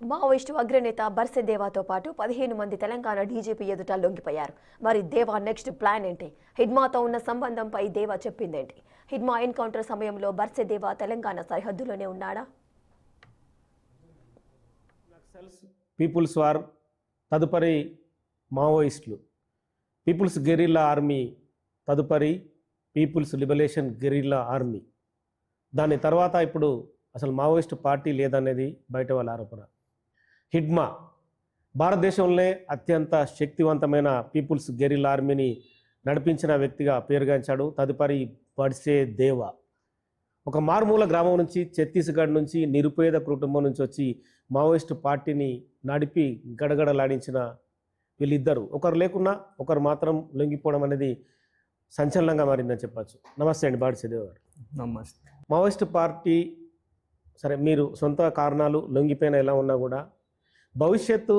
Maoist అగ్రనేత బర్సె దేవాతో పాటు 15 మంది తెలంగాణ డీజీపీ ఎదుట లొంగిపోయారు. మరి దేవా నెక్స్ట్ ప్లాన్ ఏంటి? హిడ్మాతో ఉన్న సంబంధంపై దేవా చెప్పిందేంటి? హిడ్మా ఎన్కౌంటర్ సమయంలో బర్సె దేవా తెలంగాణ సరిహద్దులోనే ఉన్నాడా? పీపుల్స్ వార్ తదుపరి మావోయిస్టులు, పీపుల్స్ గెరిల్లా ఆర్మీ తదుపరి పీపుల్స్ లిబరేషన్ గెరిల్లా ఆర్మీ, దాని తర్వాత ఇప్పుడు అసలు మావోయిస్టు పార్టీ లేదనేది బయట వాళ్ళ ఆరోపణ. హిడ్మా భారతదేశంలోనే అత్యంత శక్తివంతమైన పీపుల్స్ గెరిల్లా ఆర్మీని నడిపించిన వ్యక్తిగా పేరుగాంచాడు. తదుపరి బర్సె దేవా ఒక మారుమూల గ్రామం నుంచి, ఛత్తీస్గఢ్ నుంచి, నిరుపేద కుటుంబం నుంచి వచ్చి మావోయిస్టు పార్టీని నడిపి గడగడలాడించిన వీళ్ళిద్దరు ఒకరు లేకున్నా ఒకరు మాత్రం లొంగిపోవడం అనేది సంచలనంగా మారిందని చెప్పచ్చు. నమస్తే అండి బర్సె దేవా గారు. నమస్తే. మావోయిస్టు పార్టీ సరే, మీరు సొంత కారణాలు లొంగిపోయిన ఎలా ఉన్నా కూడా భవిష్యత్తు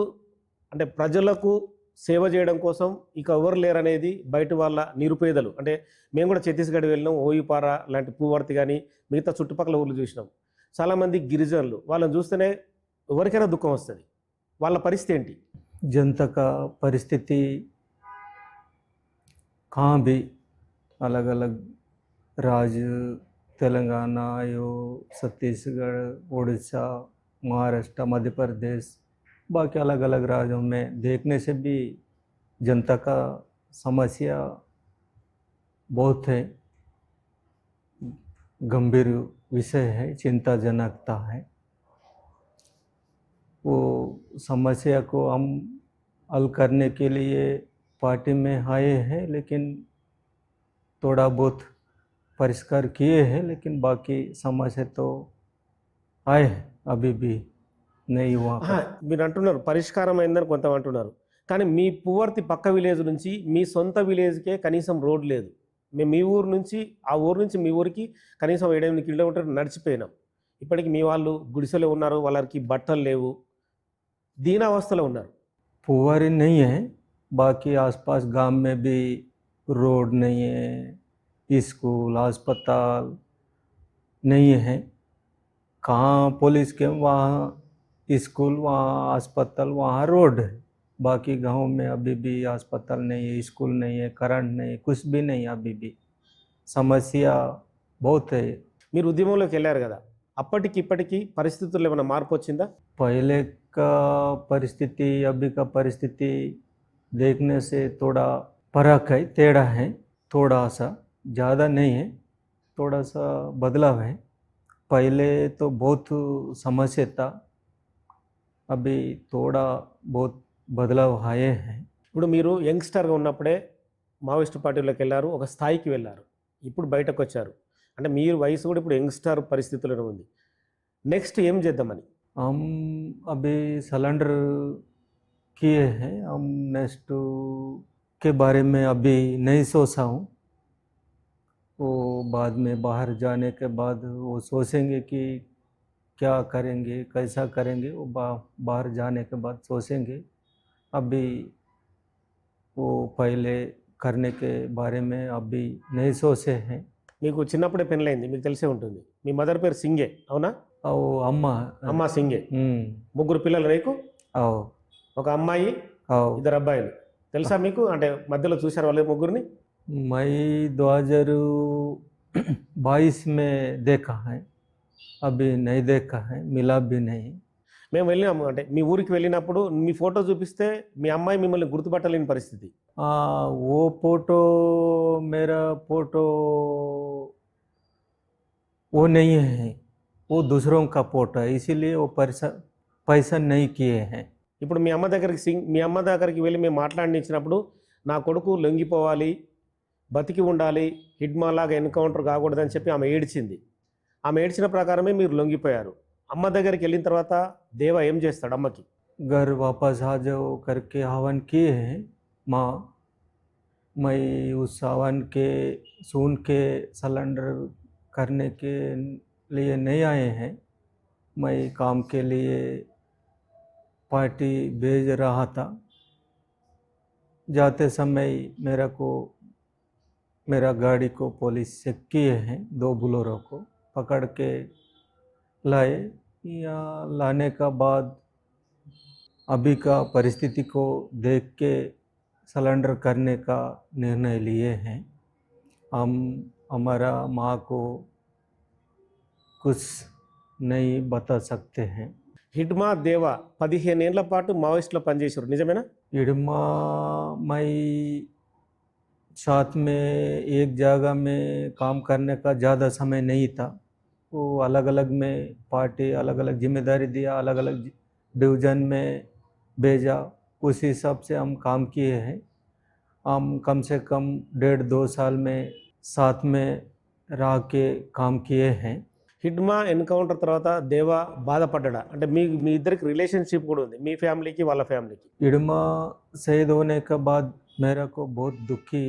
అంటే ప్రజలకు సేవ చేయడం కోసం ఇక ఎవరు లేరనేది బయట వాళ్ళ నిరుపేదలు, అంటే మేము కూడా ఛత్తీస్గఢ్ వెళ్ళినాం, ఓయిపారా లాంటి పూవర్తి కానీ మిగతా చుట్టుపక్కల ఊర్లు చూసినాం. చాలామంది గిరిజనులు, వాళ్ళని చూస్తేనే ఎవరికైనా దుఃఖం వస్తుంది. వాళ్ళ పరిస్థితి ఏంటి? जनता का परिस्थिति कहाँ भी अलग अलग राज्य, तेलंगाना यो छत्तीसगढ़, उड़ीसा, महाराष्ट्र, मध्य प्रदेश, बाकी अलग अलग राज्यों में देखने से भी जनता का समस्या बहुत है, गंभीर विषय है, चिंताजनकता है। वो समस्या को हम हल करने के लिए पार्टी में आए हैं, लेकिन थोड़ा बहुत परिष्कार किए हैं, लेकिन बाकी समस्या तो आए हैं, अभी भी नहीं हुआ। మీరు అంటున్నారు పరిష్కారం అయిందని కొంత అంటున్నారు, కానీ మీ పువర్తి పక్క విలేజ్ నుంచి మీ సొంత విలేజ్కే కనీసం రోడ్ లేదు. మేము మీ ఊరు నుంచి ఆ ఊరు నుంచి మీ ఊరికి కనీసం 7-8 కిలోమీటర్లు నడిచిపోయినాం. ఇప్పటికి మీ వాళ్ళు గుడిసెలో ఉన్నారు, వాళ్ళకి బట్టలు లేవు, దీనావస్థలో ఉన్నారు. पुवारी नहीं है, बाकी आसपास गांव में भी रोड नहीं है, स्कूल, अस्पताल नहीं है। कहाँ पुलिस के वहाँ स्कूल, वहाँ अस्पताल, वहाँ रोड है। बाकी गांव में अभी भी अस्पताल नहीं है, स्कूल नहीं है, करंट नहीं है, कुछ भी नहीं है। अभी भी समस्या बहुत है। మీరు ఉద్యమంలోకి వెళ్ళారు కదా, అప్పటికి ఇప్పటికి పరిస్థితుల్లో ఏమైనా మార్పు వచ్చిందా? पहले का परिस्थिति अभी का परिस्थिति देखने से थोड़ा फर्क है, टेढ़ा है, थोड़ा सा, ज़्यादा नहीं है, थोड़ा सा बदलाव है। पहले तो बहुत समस्या था, अभी थोड़ा बहुत बदलाव आए हैं। ఇప్పుడు మీరు యంగ్స్టర్గా ఉన్నప్పుడే మావోయిస్టు పార్టీలోకి వెళ్ళారు, ఒక స్థాయికి వెళ్ళారు, ఇప్పుడు బయటకు వచ్చారు, అంటే మీరు వయసు కూడా ఇప్పుడు యంగ్స్టర్ పరిస్థితుల్లో ఉంది. నెక్స్ట్ ఏం చేద్దామని? हम अभी सिलेंडर किए हैं, हम नेक्स्ट के बारे में अभी नहीं सोचा हूँ। वो बाद में बाहर जाने के बाद वो सोचेंगे कि क्या करेंगे, कैसा करेंगे, वो बाहर जाने के बाद सोचेंगे। अभी वो पहले करने के बारे में अभी नहीं सोचे हैं। మీకు చిన్నప్పుడే పెళ్ళైంది, మీకు తెలిసే ఉంటుంది. మీ మదర్ పేరు సింగే, అవునా? वो अम्मा అమ్మ సింగే. ముగ్గురు పిల్లలు నీకు? आओ ఒక అమ్మాయి, आओ 2 అబ్బాయిలు. తెలుసా మీకు? అంటే మధ్యలో చూశారు వాళ్ళ ముగ్గురిని? मई 2022 में देखा है, अभी नहीं देखा है, मिला भी नहीं। మేము వెళ్ళినాము, అంటే మీ ఊరికి వెళ్ళినప్పుడు మీ ఫోటో చూపిస్తే మీ అమ్మాయి మిమ్మల్ని గుర్తుపట్టలేని పరిస్థితి. वो फोटो, मेरा फोटो वो नहीं है, वो दूसरों का फोटो है, इसीलिए वो पैसा नहीं किए हैं। ఇప్పుడు మీ అమ్మ దగ్గరికి వెళ్ళి మేము మాట్లాడినిచ్చినప్పుడు నా కొడుకు లొంగిపోవాలి, బతికి ఉండాలి, హిడ్మాలాగా ఎన్కౌంటర్ కాకూడదని చెప్పి ఆమె ఏడ్చింది. ఆమె ఏడ్చిన ప్రకారమే మీరు లొంగిపోయారు. అమ్మ దగ్గరికి వెళ్ళిన తర్వాత దేవా ఏం చేస్తాడు అమ్మకి? घर वापस आ जाओ करके हवन किए हैं माँ। मैं उस हवन के सुन के सिलेंडर करने के लिए नहीं आए हैं, मैं काम के लिए पार्टी भेज रहा था। जाते समय मेरा गाड़ी को पुलिस चेक किए हैं, 2 बोलेरो को पकड़ के लाए। यहाँ लाने का बाद अभी का परिस्थिति को देख के सरेंडर करने का निर्णय लिए हैं। हम हमारा माँ को कुछ नहीं बता सकते हैं। హిడ్మా దేవా 15 ఏళ్ల పాటు మావోయిస్టులో పనిచేశారు, నిజమేనా? इडमा मई साथ में एक जगह में काम करने का ज़्यादा समय नहीं था। वो अलग अलग में पार्टी अलग अलग जिम्मेदारी दिया, अलग अलग डिवीज़न में भेजा, उस हिसाब से हम काम किए हैं। हम कम से कम 1.5-2 साल में साथ में रह के काम किए हैं। హిడ్మా ఎన్కౌంటర్ తర్వాత దేవా బాధపడ్డా? అంటే మీ ఇద్దరికి రిలేషన్షిప్ కూడా ఉంది, మీ ఫ్యామిలీకి వాళ్ళ ఫ్యామిలీకి. इडमा शहीद होने के बाद मेरा को बहुत दुखी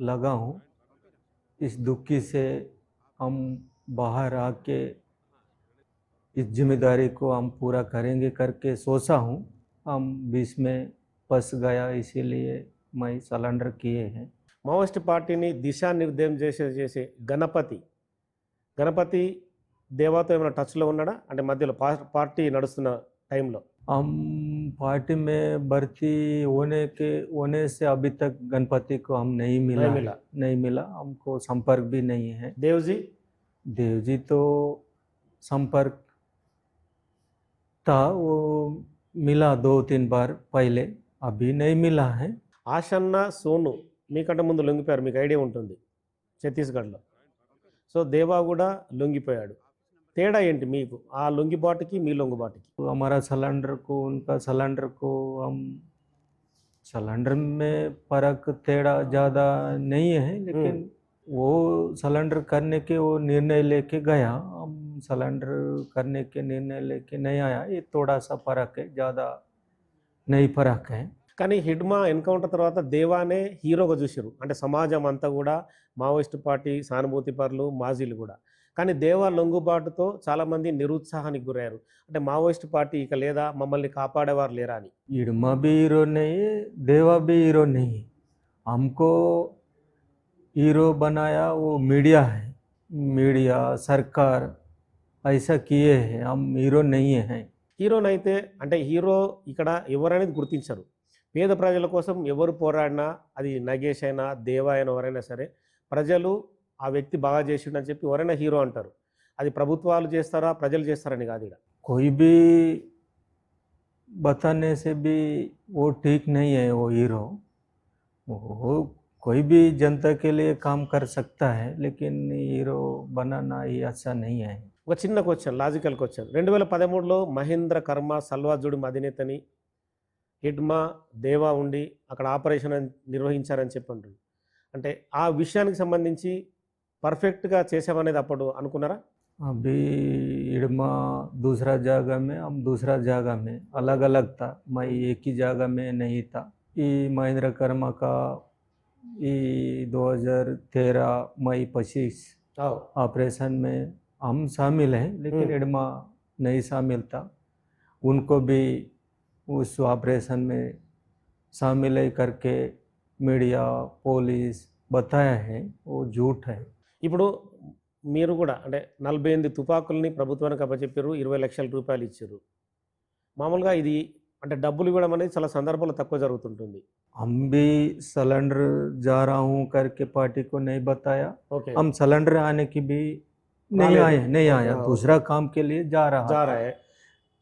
लगा हूँ। इस दुखी से हम बाहर आके इस जिम्मेदारी को हम पूरा करेंगे करके सोचा हूँ। हम बीच में फंस गया, इसीलिए मैं सरेंडर किए हैं। మావోయిస్ట్ పార్టీని దిశానిర్దేశం చేసే గణపతి దేవాతో ఏమైనా టచ్లో ఉన్నాడా? అంటే మధ్యలో పార్టీ నడుస్తున్న టైంలో. हम पार्टी में भर्ती होने से अभी तक गणपति को हम नहीं मिला, हमको संपर्क भी नहीं है। देव जी तो संपर्क था, वो मिला 2-3 बार पहले, अभी नहीं मिला है। ఆషన్న సోను మీకంటే ముందు లొంగిపోయారు, మీకు ఐడియా ఉంటుంది, ఛత్తీస్గఢ్లో. సో దేవా కూడా లొంగిపోయాడు. తేడా ఏంటి మీకు ఆ లొంగిబాటుకి మీ లొంగిబాటుకి? हमारा सलेंडर को उनका सलेंडर को हम सलेंडर में फर्क तेड़ा ज़्यादा नहीं है, लेकिन वो सलेंडर करने के वो निर्णय लेके गया, हम सलेंडर करने के निर्णय लेके नहीं आया। ये थोड़ा सा फर्क है, ज़्यादा नहीं फर्क है। కానీ హిడ్మా ఎన్కౌంటర్ తర్వాత దేవానే హీరోగా చూసారు, అంటే సమాజం అంతా కూడా మావోయిస్ట్ పార్టీ సానుభూతి పరులు మాజీలు కూడా. కానీ దేవా లొంగుబాటుతో చాలామంది నిరుత్సాహానికి గురయ్యారు. అంటే మావోయిస్ట్ పార్టీ ఇక లేదా, మమ్మల్ని కాపాడేవారు లేరా అని. इडमा भी हीरो नहीं है, देवा भी हीरो नहीं है। हमको हीरो बनाया वो मीडिया है, मीडिया सरकार ऐसा किए हैं, हम हीरो नहीं हैं। హీరోనైతే అంటే హీరో ఇక్కడ ఎవరనేది గుర్తించరు. పేద ప్రజల కోసం ఎవరు పోరాడినా, అది నగేష్ అయినా దేవా అయినా ఎవరైనా సరే, ప్రజలు ఆ వ్యక్తి బాగా చేసిండని చెప్పి ఎవరైనా హీరో అంటారు. అది ప్రభుత్వాలు చేస్తారా ప్రజలు చేస్తారని కాదు. ఇక్కడ कोई भी बताने से भी वो ठीक नहीं है वो हीरो। वो कोई भी जनता के लिए काम कर सकता है, लेकिन हीरो बनाना ये अच्छा नहीं है। ఒక చిన్న క్వశ్చన్, లాజికల్ క్వశ్చన్. 2013లో మహేంద్ర కర్మ సల్వాజుడి అధినేతని హిడ్మా దేవా ఉండి అక్కడ ఆపరేషన్ నిర్వహించారని చెప్పండి. అంటే ఆ విషయానికి సంబంధించి పర్ఫెక్ట్గా చేసామనేది అప్పుడు అనుకున్నారా? अभी इडमा दूसरा जगह में, हम दूसरा जगह में, अलग अलग था, मैं एक ही जगह में नहीं था। ये महेंद्र कर्मा का ये 2013 मई 25 ऑपरेशन में हम शामिल हैं, लेकिन इडमा नहीं शामिल था। उनको भी उस ऑपरेशन में शामिल करके मीडिया पुलिस बताया है, वो झूठ है। ఇప్పుడు మీరు కూడా అంటే 48 తుపాకుల్ని ప్రభుత్వానికి అప్పచెప్పారు, 20 లక్షల రూపాయలు ఇచ్చారు. మామూలుగా ఇది అంటే డబ్బులు ఇవ్వడం అనేది చాలా సందర్భాల్లో తక్కువ జరుగుతుంటుంది. हम भी सलेंडर जा रहा हूँ करके पार्टी को नहीं बताया। ఓకే, हम सलेंडर आने की भी नहीं आया, दूसरा काम के लिए जा रहा है।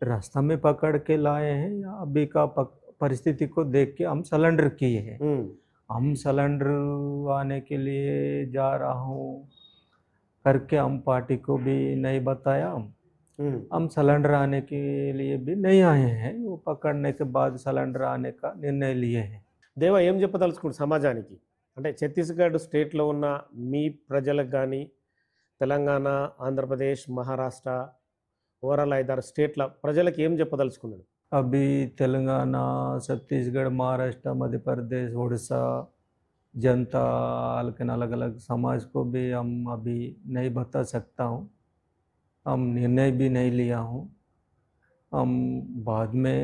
रास्ता में पकड़ के लाए हैं, अभी का परिस्थिति को देख के हम सलेंडर किए हैं। हम सलेंडर आने के लिए जा रहा हूँ करके हम पार्टी को भी नहीं बताया। हम सलेंडर आने के लिए भी नहीं आए हैं, वो पकड़ने के बाद सलेंडर आने का निर्णय लिए हैं। దేవా ఏం చెప్పదలుచుకుంటు సమాజానికి? అంటే ఛత్తీస్గఢ్ స్టేట్లో ఉన్న మీ ప్రజలకు కానీ, తెలంగాణ, ఆంధ్రప్రదేశ్, మహారాష్ట్ర, ఓవరాల్ 5-6 స్టేట్ల ప్రజలకు ఏం చెప్పదలుచుకున్నాడు? अभी तेलंगाना, छत्तीसगढ़, महाराष्ट्र, मध्य प्रदेश, उड़ीसा जनता, लेकिन अलग अलग समाज को भी हम अभी नहीं बता सकता हूँ। हम निर्णय भी नहीं लिया हूँ, हम बाद में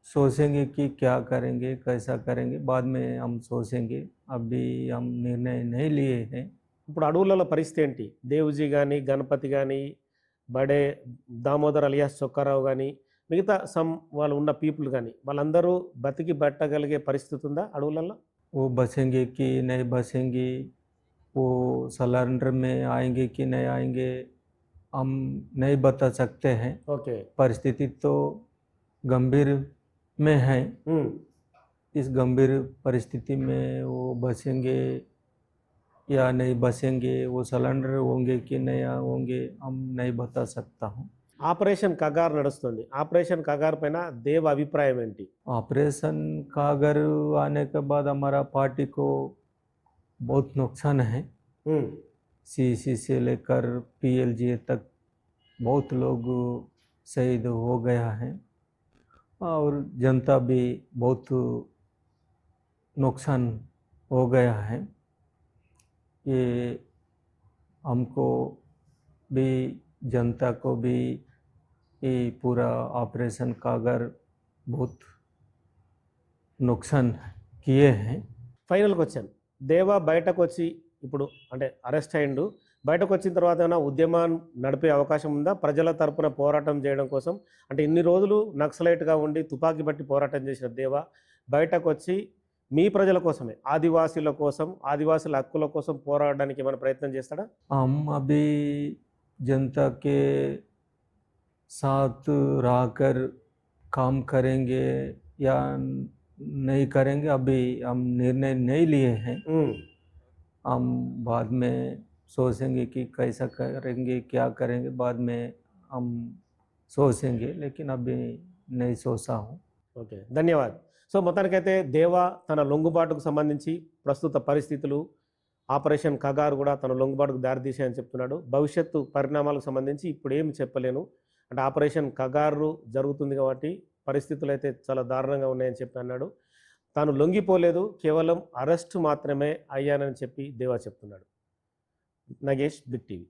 सोचेंगे कि क्या करेंगे, कैसा करेंगे, बाद में हम सोचेंगे, अभी हम निर्णय नहीं लिए हैं। ఇప్పుడు అడవులలో పరిస్థితి ఏంటి? దేవుజీ కానీ, గణపతి కానీ, బడే దామోదర్ అలియాస్ చొక్కారావు కానీ, మిగతా వాళ్ళు ఉన్న పీపుల్ కానీ వాళ్ళందరూ బతికి బట్టగలిగే పరిస్థితి ఉందా అడవులలో? वो बसेंगे कि नहीं बसेंगे, वो सिलेंडर में आएंगे कि नहीं आएंगे, हम नहीं बता सकते हैं। ఓకే. परिस्थिति तो गंभीर में है। ఉమ్. इस गंभीर परिस्थिति में वो बसेंगे या नहीं बसेंगे, वो सिलेंडर होंगे कि नहीं होंगे, हम नहीं बता सकता हूँ। ఆపరేషన్ కగార్ నడుస్తుంది. ఆపరేషన్ కగార్ పైన దేవ అభిప్రాయం ఏంటి? ऑपरेशन का अगर आने के बाद हमारा पार्टी को बहुत नुकसान है। ఉమ్. सीसी से लेकर पीएलजीए तक बहुत लोग शहीद हो गया है और जनता भी बहुत नुकसान हो गया है। ये हमको भी, जनता को भी, ये पूरा ऑपरेशन का अगर बहुत नुकसान किए हैं। ఫైనల్కి వచ్చాను. దేవ బయటకు వచ్చి ఇప్పుడు అంటే అరెస్ట్ అయ్యిండు, బయటకు వచ్చిన తర్వాత ఏమైనా ఉద్యమం నడిపే అవకాశం ఉందా ప్రజల తరపున పోరాటం చేయడం కోసం? అంటే ఇన్ని రోజులు నక్సలైట్గా ఉండి తుపాకీ బట్టి పోరాటం చేసిన దేవ బయటకు వచ్చి మీ ప్రజల కోసమే, ఆదివాసీల కోసం, ఆదివాసుల హక్కుల కోసం పోరాడడానికి ఏమైనా ప్రయత్నం చేస్తాడా? हम अभी जनता के साथ रहकर काम करेंगे या नहीं करेंगे, अभी हम निर्णय नहीं लिए हैं। ఉమ్. हम बाद में सोचेंगे कि कैसा करेंगे, क्या करेंगे, बाद में हम सोचेंगे, लेकिन अभी नहीं सोचा हूँ। ఓకే, ధన్యవాద్. సో మొత్తానికైతే దేవ తన లొంగుబాటుకు సంబంధించి ప్రస్తుత పరిస్థితులు, ఆపరేషన్ కగారు కూడా తన లొంగుబాటుకు దారితీసాయని చెప్తున్నాడు. భవిష్యత్తు పరిణామాలకు సంబంధించి ఇప్పుడు ఏమి చెప్పలేను, అంటే ఆపరేషన్ కగారు జరుగుతుంది కాబట్టి పరిస్థితులు అయితే చాలా దారుణంగా ఉన్నాయని చెప్పి అన్నాడు. తాను లొంగిపోలేదు, కేవలం అరెస్టు మాత్రమే అయ్యానని చెప్పి దేవా చెప్తున్నాడు. Nagesh, big TV.